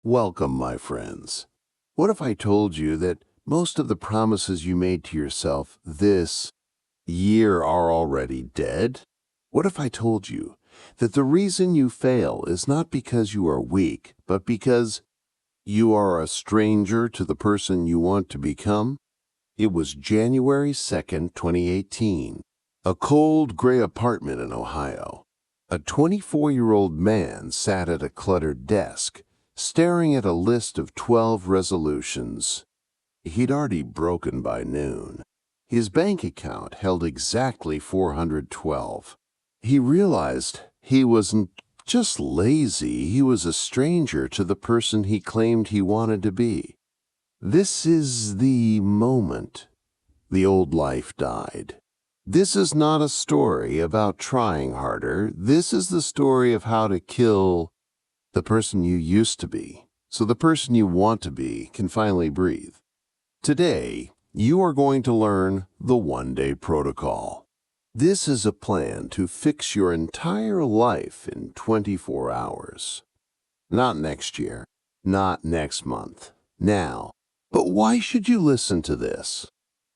Welcome, my friends. What if I told you that most of the promises you made to yourself this year are already dead? What if I told you that the reason you fail is not because you are weak, but because you are a stranger to the person you want to become? It was January 2nd, 2018. A cold gray apartment in Ohio. A 24-year-old man sat at a cluttered desk, staring at a list of 12 resolutions he'd already broken by noon. His bank account held exactly 412. He realized he wasn't just lazy, he was a stranger to the person he claimed he wanted to be. This is the moment the old life died. This is not a story about trying harder. This is the story of how to kill the person you used to be, so the person you want to be can finally breathe. Today, you are going to learn the one-day protocol. This is a plan to fix your entire life in 24 hours. Not next year, not next month, now. But why should you listen to this?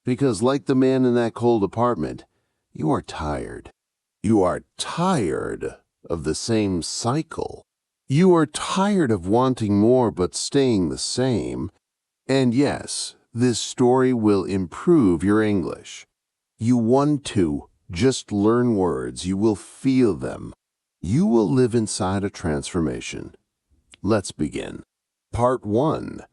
Because like the man in that cold apartment, you are tired. You are tired of the same cycle. You are tired of wanting more but staying the same. And yes, this story will improve your English. You want to just learn words. You will feel them. You will live inside a transformation. Let's begin. Part 1.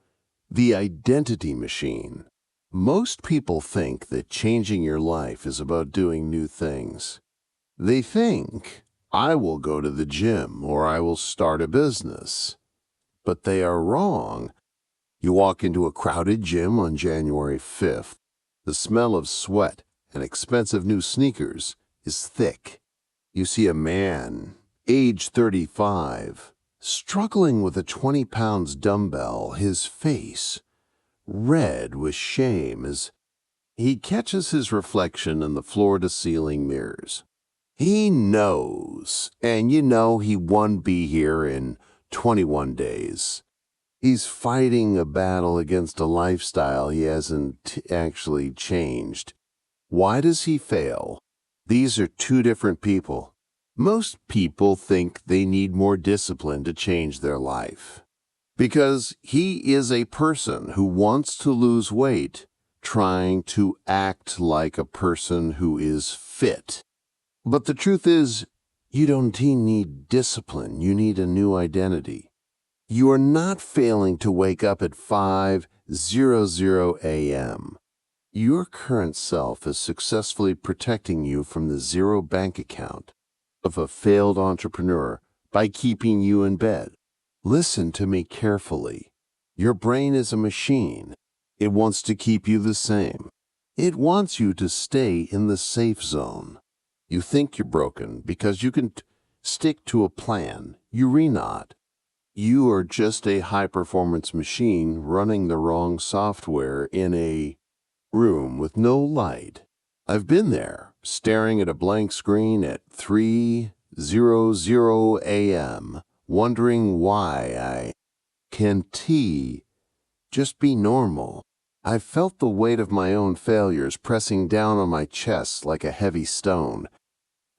The Identity Machine. Most people think that changing your life is about doing new things. They think, I will go to the gym or I will start a business. But they are wrong. You walk into a crowded gym on January 5th. The smell of sweat and expensive new sneakers is thick. You see a man, age 35, struggling with a 20 pounds dumbbell, his face red with shame as he catches his reflection in the floor-to-ceiling mirrors. He knows, and you know he won't be here in 21 days. He's fighting a battle against a lifestyle he hasn't actually changed. Why does he fail? These are two different people. Most people think they need more discipline to change their life. Because he is a person who wants to lose weight, trying to act like a person who is fit. But the truth is, you don't need discipline, you need a new identity. You are not failing to wake up at 5:00 a.m. Your current self is successfully protecting you from the zero bank account of a failed entrepreneur by keeping you in bed. Listen to me carefully. Your brain is a machine. It wants to keep you the same. It wants you to stay in the safe zone. You think you're broken because you can stick to a plan. You're not. You are just a high-performance machine running the wrong software in a room with no light. I've been there, staring at a blank screen at 3:00 a.m., wondering why I can't just be normal. I felt the weight of my own failures pressing down on my chest like a heavy stone.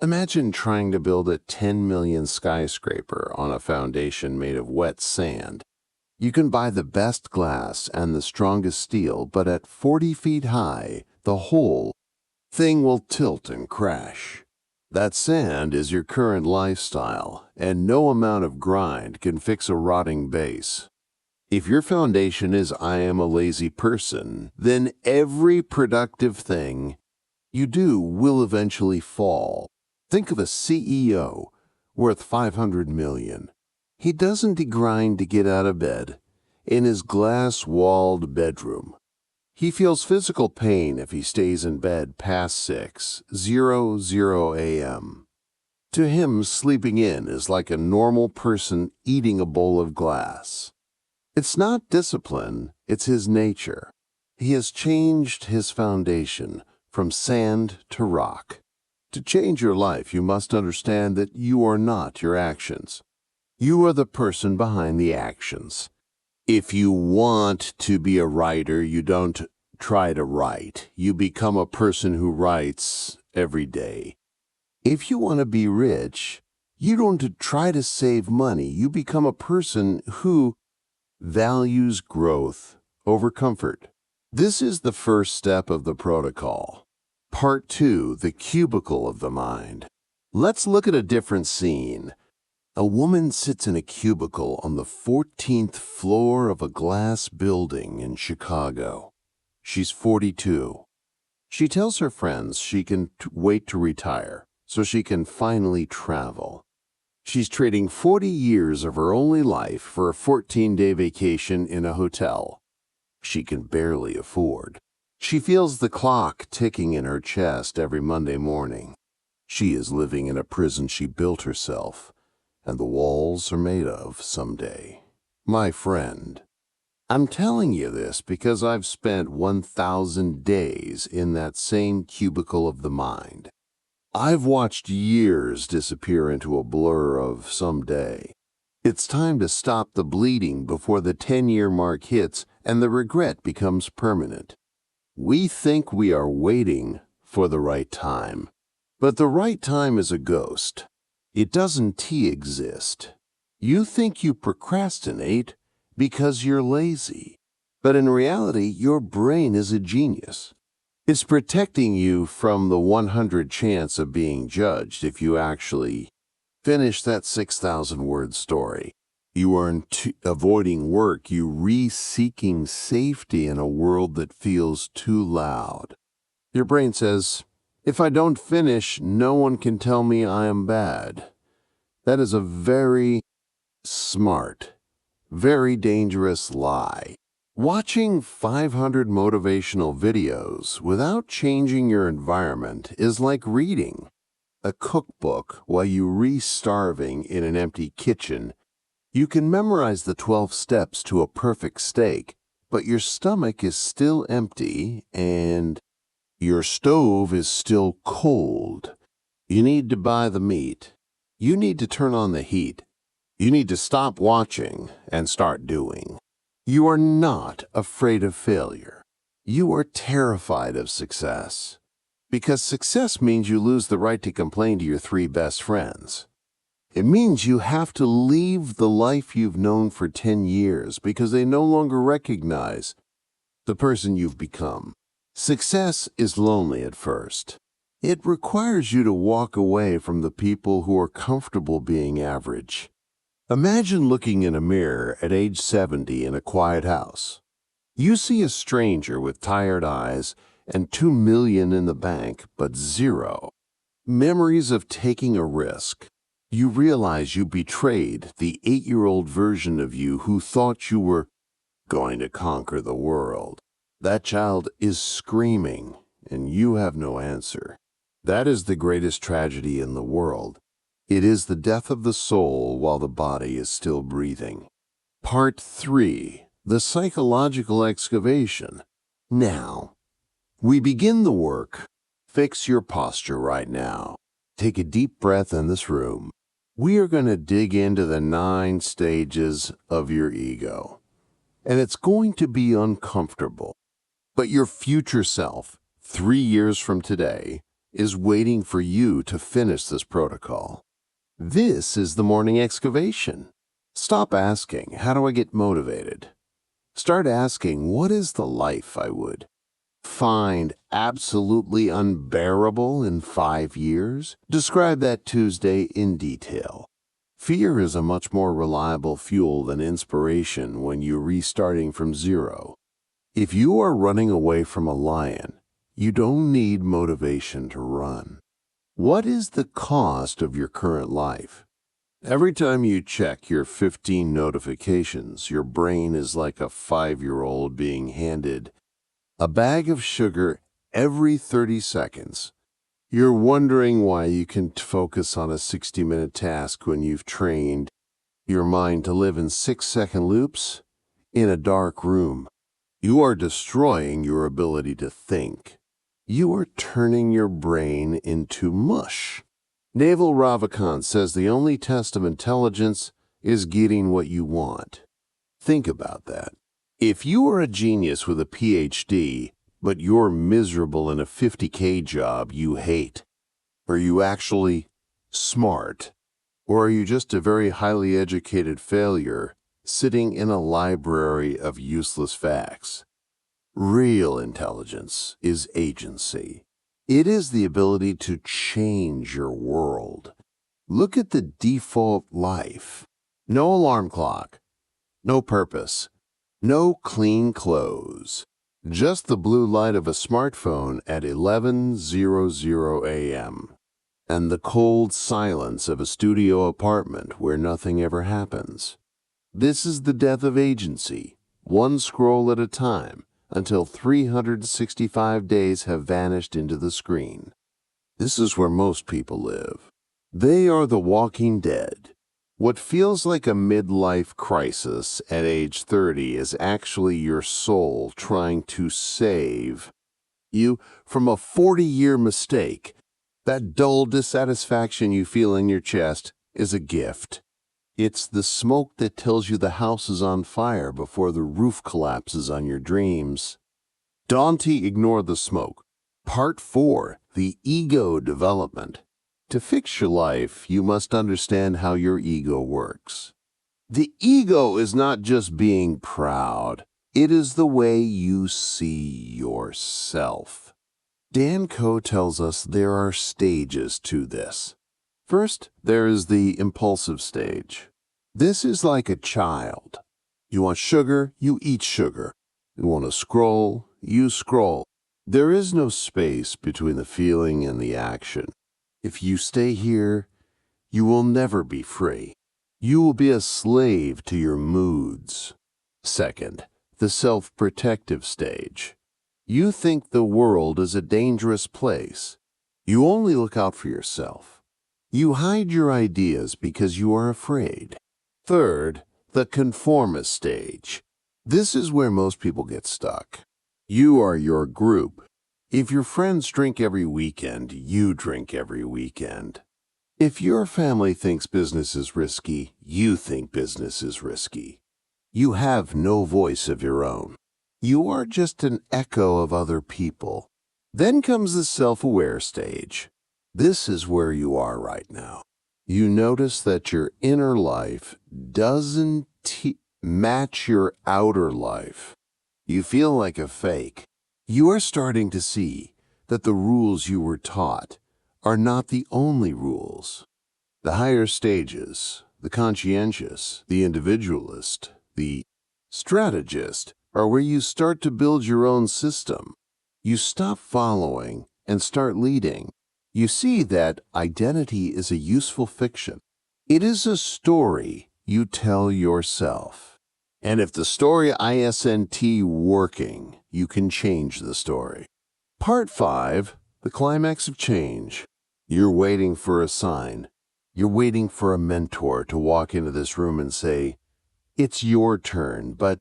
Imagine trying to build a 10 million skyscraper on a foundation made of wet sand. You can buy the best glass and the strongest steel, but at 40 feet high, the whole thing will tilt and crash. That sand is your current lifestyle, and no amount of grind can fix a rotting base. If your foundation is I am a lazy person, then every productive thing you do will eventually fall. Think of a CEO worth 500 million. He doesn't grind to get out of bed in his glass-walled bedroom. He feels physical pain if he stays in bed past 6:00 a.m. To him, sleeping in is like a normal person eating a bowl of glass. It's not discipline, it's his nature. He has changed his foundation from sand to rock. To change your life, you must understand that you are not your actions. You are the person behind the actions. If you want to be a writer, you don't try to write. You become a person who writes every day. If you want to be rich, you don't try to save money. You become a person who values growth over comfort. This is the first step of the protocol. Part 2, the cubicle of the mind. Let's look at a different scene. A woman sits in a cubicle on the 14th floor of a glass building in Chicago. She's 42. She tells her friends she can wait to retire so she can finally travel. She's trading 40 years of her only life for a 14-day vacation in a hotel she can barely afford. She feels the clock ticking in her chest every Monday morning. She is living in a prison she built herself, and the walls are made of someday. My friend, I'm telling you this because I've spent 1,000 days in that same cubicle of the mind. I've watched years disappear into a blur of someday. It's time to stop the bleeding before the 10-year mark hits and the regret becomes permanent. We think we are waiting for the right time, but the right time is a ghost. It doesn't exist. You think you procrastinate because you're lazy, but in reality, your brain is a genius. It's protecting you from the 100 chance of being judged if you actually finish that 6,000-word story. You aren't avoiding work, you re-seeking safety in a world that feels too loud. Your brain says, if I don't finish, no one can tell me I am bad. That is a very smart, very dangerous lie. Watching 500 motivational videos without changing your environment is like reading a cookbook while you re-starving in an empty kitchen. You can memorize the 12 steps to a perfect steak, but your stomach is still empty and your stove is still cold. You need to buy the meat. You need to turn on the heat. You need to stop watching and start doing. You are not afraid of failure. You are terrified of success. Because success means you lose the right to complain to your 3 best friends. It means you have to leave the life you've known for 10 years because they no longer recognize the person you've become. Success is lonely at first. It requires you to walk away from the people who are comfortable being average. Imagine looking in a mirror at age 70 in a quiet house. You see a stranger with tired eyes and $2 million in the bank, but 0 memories of taking a risk. You realize you betrayed the 8-year-old version of you who thought you were going to conquer the world. That child is screaming, and you have no answer. That is the greatest tragedy in the world. It is the death of the soul while the body is still breathing. Part 3, the psychological excavation. Now, we begin the work. Fix your posture right now. Take a deep breath in this room. We are going to dig into the 9 stages of your ego. And it's going to be uncomfortable. But your future self, 3 years from today, is waiting for you to finish this protocol. This is the morning excavation. Stop asking, how do I get motivated? Start asking, what is the life I would find absolutely unbearable in 5 years? Describe that Tuesday in detail. Fear is a much more reliable fuel than inspiration when you're restarting from 0. If you are running away from a lion, you don't need motivation to run. What is the cost of your current life? Every time you check your 15 notifications, your brain is like a 5-year-old being handed a bag of sugar every 30 seconds. You're wondering why you can focus on a 60-minute task when you've trained your mind to live in 6-second loops in a dark room. You are destroying your ability to think. You are turning your brain into mush. Naval Ravikant says the only test of intelligence is getting what you want. Think about that. If you are a genius with a PhD, but you're miserable in a 50K job you hate, are you actually smart? Or are you just a very highly educated failure sitting in a library of useless facts? Real intelligence is agency. It is the ability to change your world. Look at the default life. No alarm clock, no purpose, no clean clothes. Just the blue light of a smartphone at 11:00 a.m. and the cold silence of a studio apartment where nothing ever happens. This is the death of agency, one scroll at a time, until 365 days have vanished into the screen. This is where most people live. They are the walking dead. What feels like a midlife crisis at age 30 is actually your soul trying to save you from a 40-year mistake. That dull dissatisfaction you feel in your chest is a gift. It's the smoke that tells you the house is on fire before the roof collapses on your dreams. Don't ignore the smoke. Part 4, the ego development. To fix your life, you must understand how your ego works. The ego is not just being proud. It is the way you see yourself. Dan Koe tells us there are stages to this. First, there is the impulsive stage. This is like a child. You want sugar, you eat sugar. You want to scroll, you scroll. There is no space between the feeling and the action. If you stay here, you will never be free. You will be a slave to your moods. Second, the self-protective stage. You think the world is a dangerous place. You only look out for yourself. You hide your ideas because you are afraid. Third, the conformist stage. This is where most people get stuck. You are your group. If your friends drink every weekend, you drink every weekend. If your family thinks business is risky, you think business is risky. You have no voice of your own. You are just an echo of other people. Then comes the self-aware stage. This is where you are right now. You notice that your inner life doesn't match your outer life. You feel like a fake. You are starting to see that the rules you were taught are not the only rules. The higher stages, the conscientious, the individualist, the strategist, are where you start to build your own system. You stop following and start leading. You see that identity is a useful fiction. It is a story you tell yourself. And if the story isn't working, you can change the story. Part 5, the climax of change. You're waiting for a sign. You're waiting for a mentor to walk into this room and say, "It's your turn," but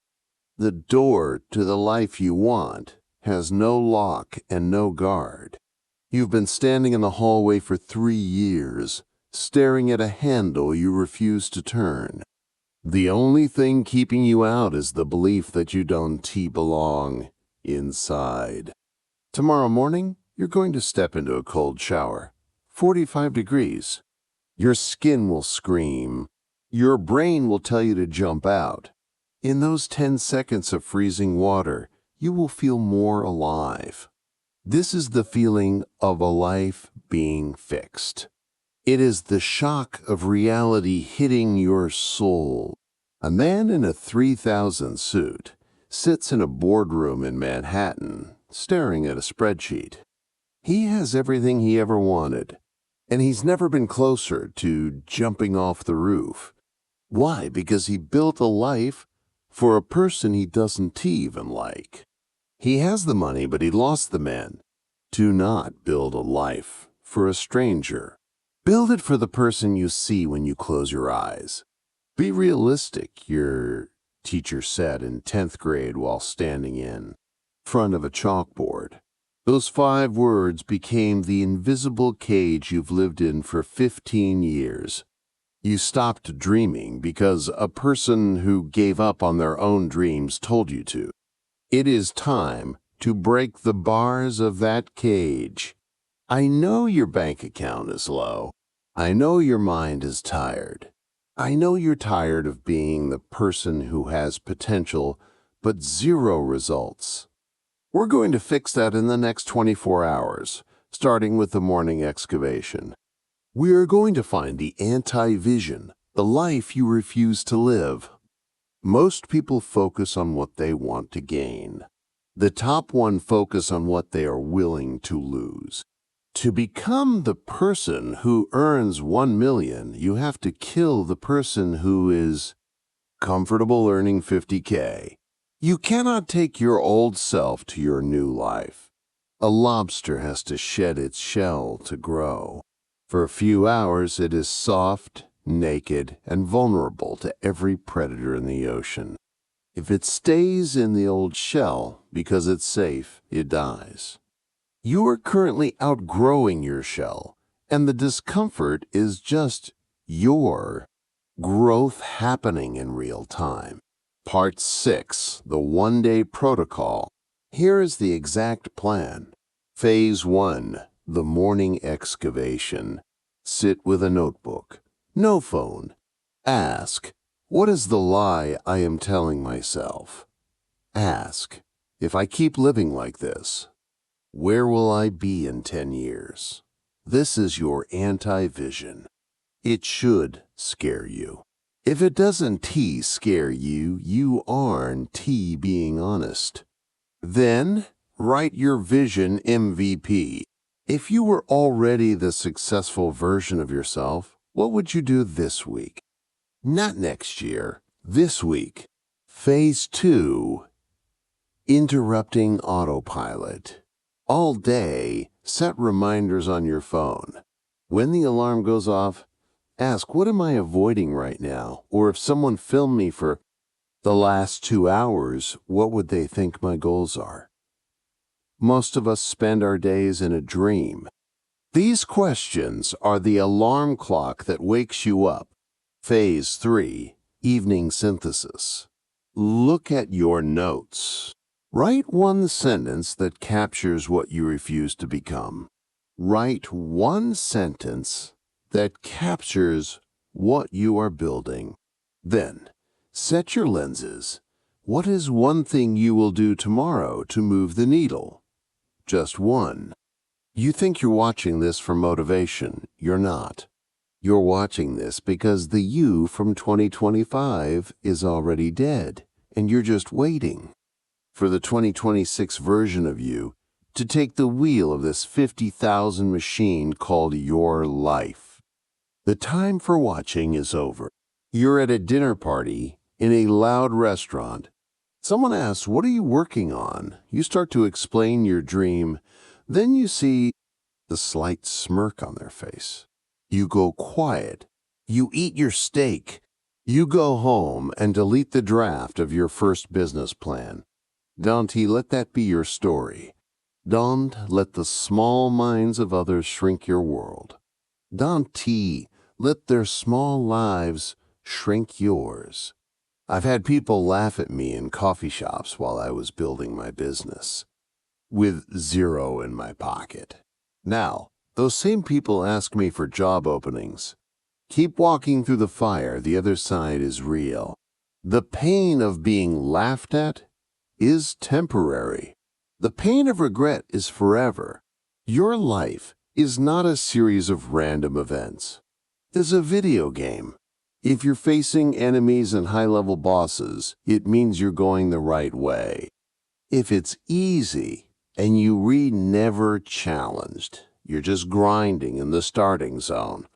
the door to the life you want has no lock and no guard. You've been standing in the hallway for 3 years, staring at a handle you refuse to turn. The only thing keeping you out is the belief that you don't belong inside. Tomorrow morning, you're going to step into a cold shower, 45 degrees. Your skin will scream. Your brain will tell you to jump out. In those 10 seconds of freezing water, you will feel more alive. This is the feeling of a life being fixed. It is the shock of reality hitting your soul. A man in a 3000 suit sits in a boardroom in Manhattan, staring at a spreadsheet. He has everything he ever wanted, and he's never been closer to jumping off the roof. Why? Because he built a life for a person he doesn't even like. He has the money, but he lost the men. Do not build a life for a stranger. Build it for the person you see when you close your eyes. Be realistic, your teacher said in 10th grade while standing in front of a chalkboard. Those 5 words became the invisible cage you've lived in for 15 years. You stopped dreaming because a person who gave up on their own dreams told you to. It is time to break the bars of that cage. I know your bank account is low. I know your mind is tired. I know you're tired of being the person who has potential but zero results. We're going to fix that in the next 24 hours, starting with the morning excavation. We are going to find the anti-vision, the life you refuse to live. Most people focus on what they want to gain. The top one focus on what they are willing to lose. To become the person who earns 1 million, you have to kill the person who is comfortable earning 50K. You cannot take your old self to your new life. A lobster has to shed its shell to grow. For a few hours, it is soft, naked, and vulnerable to every predator in the ocean. If it stays in the old shell because it's safe, it dies. You are currently outgrowing your shell, and the discomfort is just your growth happening in real time. Part 6, the one-day protocol. Here is the exact plan. Phase 1, the morning excavation. Sit with a notebook. No phone. Ask, what is the lie I am telling myself? Ask, if I keep living like this, where will I be in 10 years? This is your anti-vision. It should scare you. If it doesn't scare you, you aren't being honest. Then, write your vision MVP. If you were already the successful version of yourself, what would you do this week? Not next year, this week. Phase 2, interrupting autopilot. All day, set reminders on your phone. When the alarm goes off, ask, what am I avoiding right now? Or if someone filmed me for the last 2 hours, what would they think my goals are? Most of us spend our days in a dream. These questions are the alarm clock that wakes you up. Phase 3, evening synthesis. Look at your notes. Write one sentence that captures what you refuse to become. Write one sentence that captures what you are building. Then, set your lenses. What is one thing you will do tomorrow to move the needle? Just one. You think you're watching this for motivation. You're not. You're watching this because the you from 2025 is already dead, and you're just waiting for the 2026 version of you to take the wheel of this 50,000 machine called your life. The time for watching is over. You're at a dinner party in a loud restaurant. Someone asks, what are you working on? You start to explain your dream. Then you see the slight smirk on their face. You go quiet. You eat your steak. You go home and delete the draft of your first business plan. Don't let that be your story. Don't let the small minds of others shrink your world. Don't let their small lives shrink yours. I've had people laugh at me in coffee shops while I was building my business, with zero in my pocket. Now, those same people ask me for job openings. Keep walking through the fire, the other side is real. The pain of being laughed at is temporary. The pain of regret is forever. Your life is not a series of random events. It's a video game. If you're facing enemies and high-level bosses, it means you're going the right way. If it's easy and you read never challenged, you're just grinding in the starting zone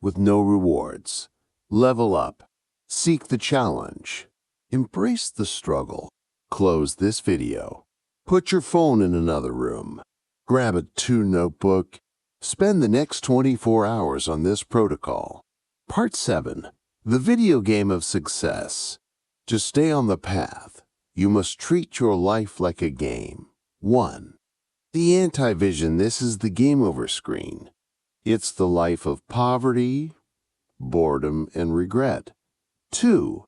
with no rewards. Level up. Seek the challenge. Embrace the struggle. Close this video. Put your phone in another room. Grab a 2 notebook. Spend the next 24 hours on this protocol. Part 7. The video game of success. To stay on the path, you must treat your life like a game. 1. The anti-vision. This is the game over screen. It's the life of poverty, boredom, and regret. 2.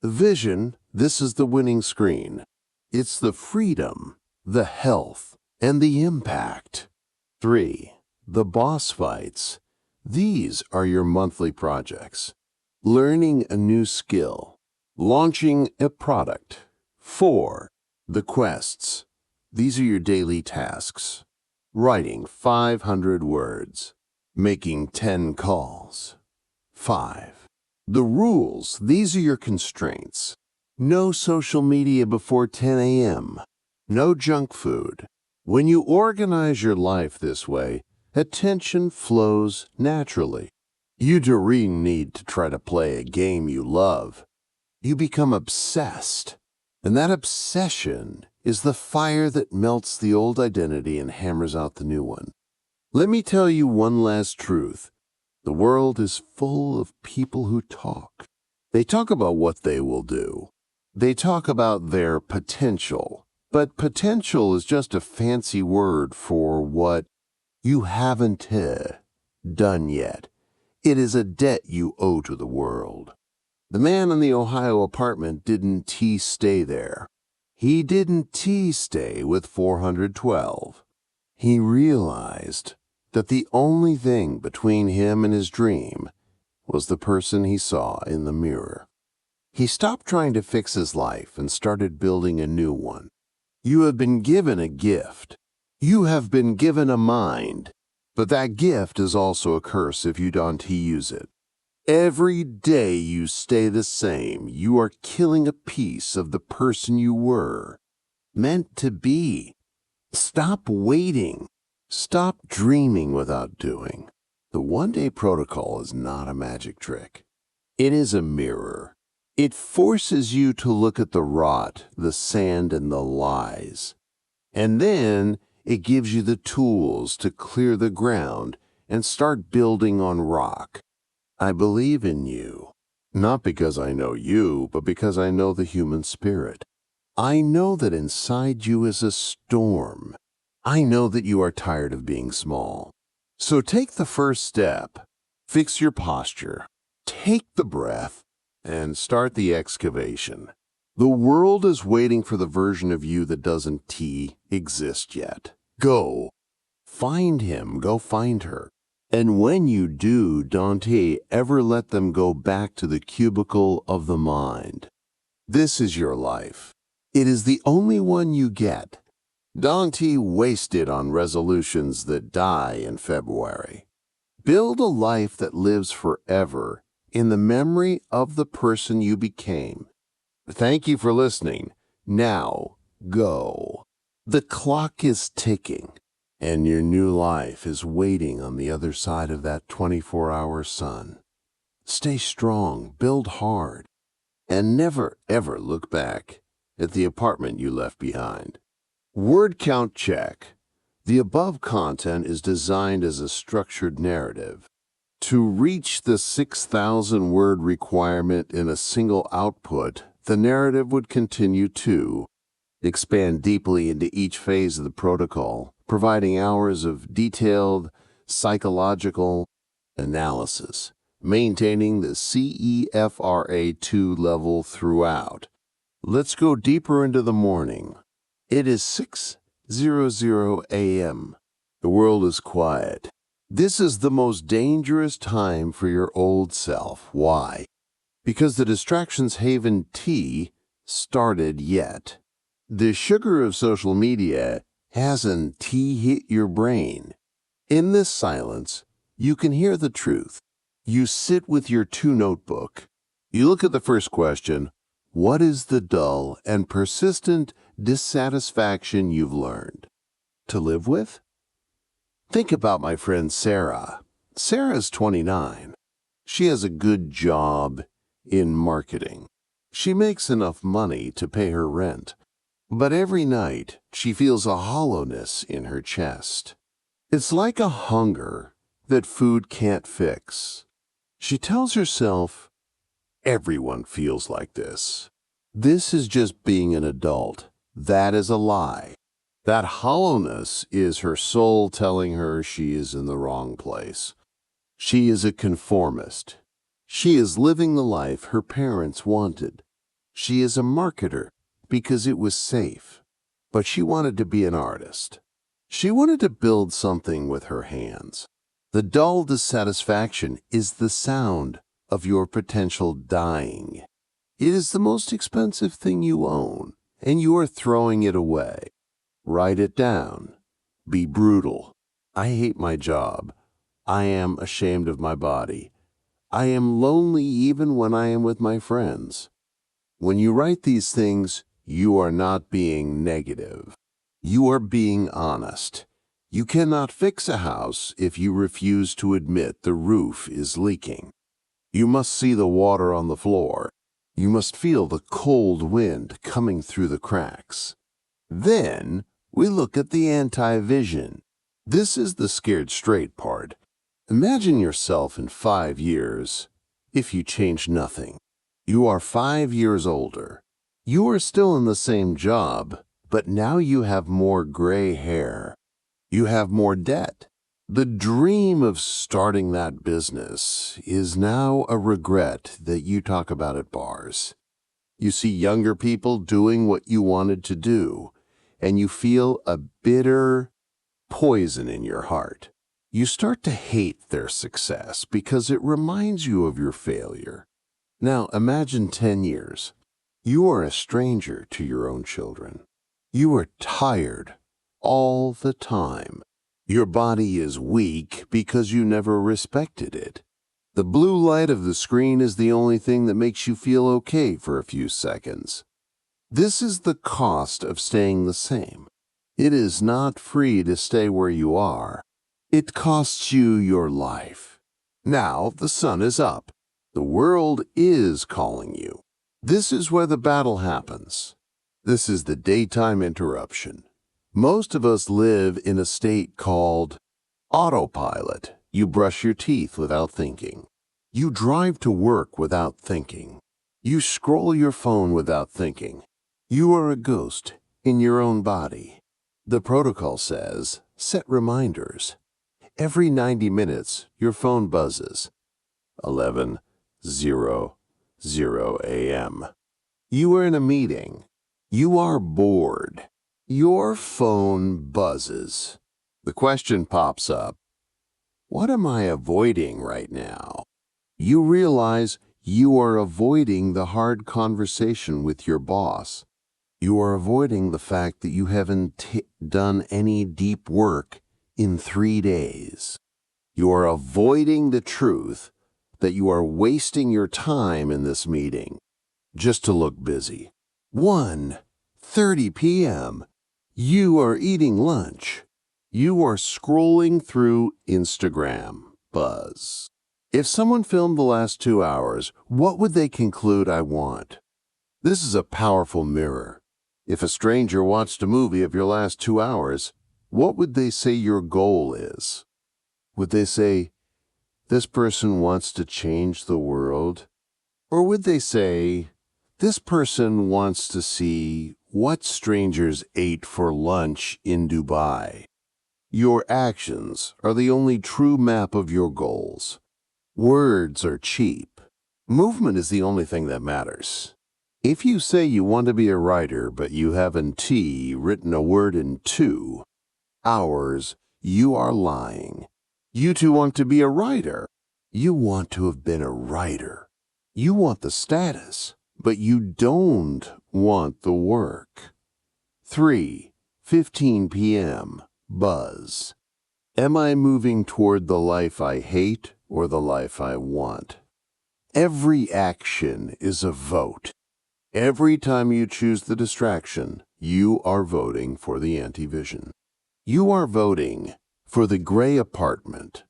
Vision, this is the winning screen. It's the freedom, the health, and the impact. 3. The boss fights. These are your monthly projects. Learning a new skill. Launching a product. 4. The quests. These are your daily tasks. Writing 500 words. Making 10 calls. 5. The rules. These are your constraints. No social media before 10 a.m. No junk food. When you organize your life this way, attention flows naturally. You don't need to try to play a game you love. You become obsessed. And that obsession is the fire that melts the old identity and hammers out the new one. Let me tell you one last truth. The world is full of people who talk. They talk about what they will do. They talk about their potential. But potential is just a fancy word for what you haven't done yet. It is a debt you owe to the world. The man in the Ohio apartment didn't stay there. He didn't stay with 412. He realized that the only thing between him and his dream was the person he saw in the mirror. He stopped trying to fix his life and started building a new one. You have been given a gift. You have been given a mind. But that gift is also a curse if you don't use it. Every day you stay the same, you are killing a piece of the person you were meant to be. Stop waiting. Stop dreaming without doing. The one-day protocol is not a magic trick. It is a mirror. It forces you to look at the rot, the sand, and the lies. And then it gives you the tools to clear the ground and start building on rock. I believe in you, not because I know you, but because I know the human spirit. I know that inside you is a storm. I know that you are tired of being small. So take the first step. Fix your posture. Take the breath and start the excavation. The world is waiting for the version of you that doesn't exist yet. Go. Find him. Go find her. And when you do, don't ever let them go back to the cubicle of the mind. This is your life. It is the only one you get. Don't waste it on resolutions that die in February. Build a life that lives forever in the memory of the person you became. Thank you for listening. Now, go. The clock is ticking, and your new life is waiting on the other side of that 24-hour sun. Stay strong, build hard, and never ever look back at the apartment you left behind. Word count check. The above content is designed as a structured narrative. To reach the 6,000 word requirement in a single output, the narrative would continue to expand deeply into each phase of the protocol, providing hours of detailed psychological analysis, maintaining the CEFRA2 level throughout. Let's go deeper into the morning. It is 6:00 a.m. The world is quiet. This is the most dangerous time for your old self. Why? Because the distractions haven't started yet. The sugar of social media hasn't hit your brain. In this silence, you can hear the truth. You sit with your 2 notebook. You look at the first question. What is the dull and persistent dissatisfaction you've learned to live with? Think about my friend Sarah. Sarah's 29. She has a good job in marketing. She makes enough money to pay her rent. But every night, she feels a hollowness in her chest. It's like a hunger that food can't fix. She tells herself, everyone feels like this. This is just being an adult. That is a lie. That hollowness is her soul telling her she is in the wrong place. She is a conformist. She is living the life her parents wanted. She is a marketer because it was safe. But she wanted to be an artist. She wanted to build something with her hands. The dull dissatisfaction is the sound of your potential dying. It is the most expensive thing you own, and you are throwing it away. Write it down. Be brutal. I hate my job. I am ashamed of my body. I am lonely even when I am with my friends. When you write these things, you are not being negative. You are being honest. You cannot fix a house if you refuse to admit the roof is leaking. You must see the water on the floor. You must feel the cold wind coming through the cracks. Then we look at the anti-vision. This is the scared straight part. Imagine yourself in 5 years if you change nothing. You are 5 years older. You are still in the same job, but now you have more gray hair. You have more debt. The dream of starting that business is now a regret that you talk about at bars. You see younger people doing what you wanted to do, and you feel a bitter poison in your heart. You start to hate their success because it reminds you of your failure. Now imagine 10 years. You are a stranger to your own children. You are tired all the time. Your body is weak because you never respected it. The blue light of the screen is the only thing that makes you feel okay for a few seconds. This is the cost of staying the same. It is not free to stay where you are. It costs you your life. Now the sun is up. The world is calling you. This is where the battle happens. This is the daytime interruption. Most of us live in a state called autopilot. You brush your teeth without thinking. You drive to work without thinking. You scroll your phone without thinking. You are a ghost in your own body. The protocol says, set reminders. Every 90 minutes, your phone buzzes. 11:00 a.m. You are in a meeting. You are bored. Your phone buzzes. The question pops up. What am I avoiding right now? You realize you are avoiding the hard conversation with your boss. You are avoiding the fact that you haven't done any deep work in 3 days. You are avoiding the truth that you are wasting your time in this meeting just to look busy. 1:30 p.m. You are eating lunch. You are scrolling through Instagram. Buzz. If someone filmed the last 2 hours, what would they conclude I want? This is a powerful mirror. If a stranger watched a movie of your last 2 hours, what would they say your goal is? Would they say, this person wants to change the world? Or would they say, this person wants to see what strangers ate for lunch in Dubai? Your actions are the only true map of your goals. Words are cheap. Movement is the only thing that matters. If you say you want to be a writer, but you haven't written a word in 2 hours, you are lying. You too want to be a writer. You want to have been a writer. You want the status, but you don't want the work. 3:15 p.m. Buzz. Am I moving toward the life I hate or the life I want? Every action is a vote. Every time you choose the distraction, you are voting for the anti-vision. You are voting for the gray apartment.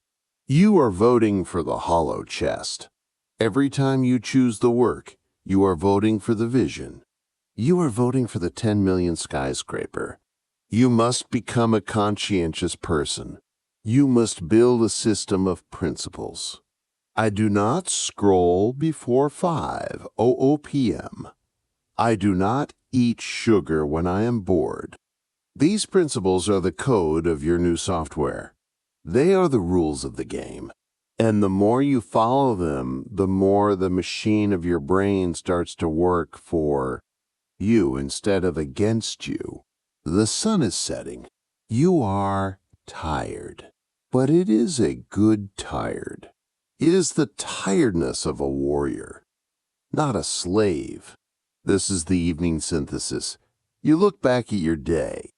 You are voting for the hollow chest. Every time you choose the work, you are voting for the vision. You are voting for the 10 million skyscraper. You must become a conscientious person. You must build a system of principles. I do not scroll before 5:00 p.m. I do not eat sugar when I am bored. These principles are the code of your new software. They are the rules of the game. And the more you follow them, the more the machine of your brain starts to work for you instead of against you. The sun is setting. You are tired, but it is a good tired. It is the tiredness of a warrior, not a slave. This is the evening synthesis. You look back at your day.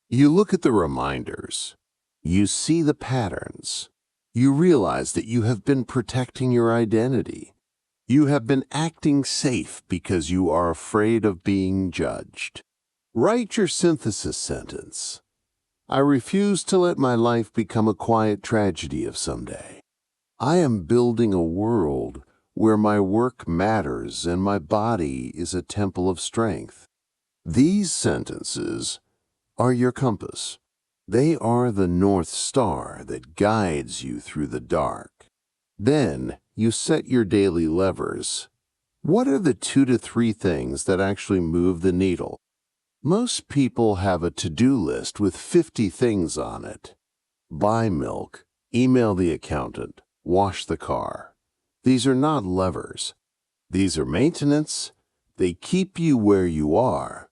You look at the reminders. You see the patterns. You realize that you have been protecting your identity. You have been acting safe because you are afraid of being judged. Write your synthesis sentence. I refuse to let my life become a quiet tragedy of someday. I am building a world where my work matters and my body is a temple of strength. These sentences are your compass. They are the North Star that guides you through the dark. Then you set your daily levers. What are the 2 to 3 things that actually move the needle? Most people have a to-do list with 50 things on it. Buy milk, email the accountant, wash the car. These are not levers. These are maintenance. They keep you where you are.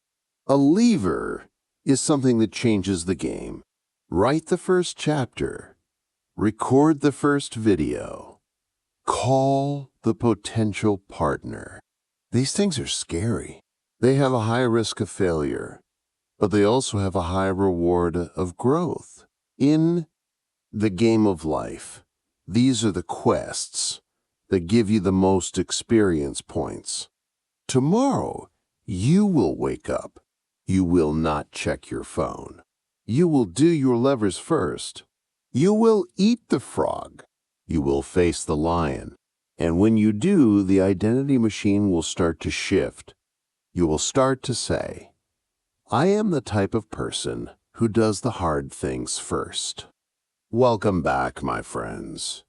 A lever is something that changes the game. Write the first chapter. Record the first video. Call the potential partner. These things are scary. They have a high risk of failure, but they also have a high reward of growth. In the game of life, these are the quests that give you the most experience points. Tomorrow, you will wake up. You will not check your phone. You will do your levers first. You will eat the frog. You will face the lion. And when you do, the identity machine will start to shift. You will start to say, I am the type of person who does the hard things first. Welcome back, my friends.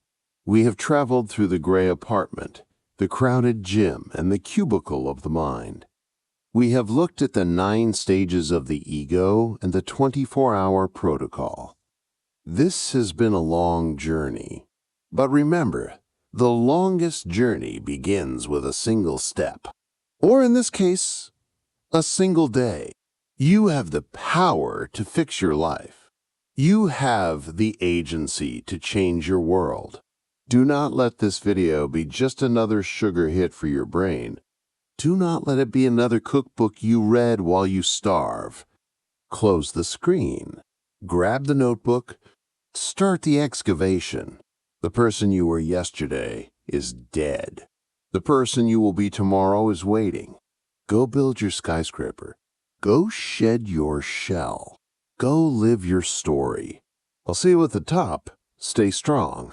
We have traveled through the gray apartment, the crowded gym, and the cubicle of the mind. We have looked at the 9 stages of the ego and the 24-hour protocol. This has been a long journey. But remember, the longest journey begins with a single step. Or in this case, a single day. You have the power to fix your life. You have the agency to change your world. Do not let this video be just another sugar hit for your brain. Do not let it be another cookbook you read while you starve. Close the screen. Grab the notebook. Start the excavation. The person you were yesterday is dead. The person you will be tomorrow is waiting. Go build your skyscraper. Go shed your shell. Go live your story. I'll see you at the top. Stay strong.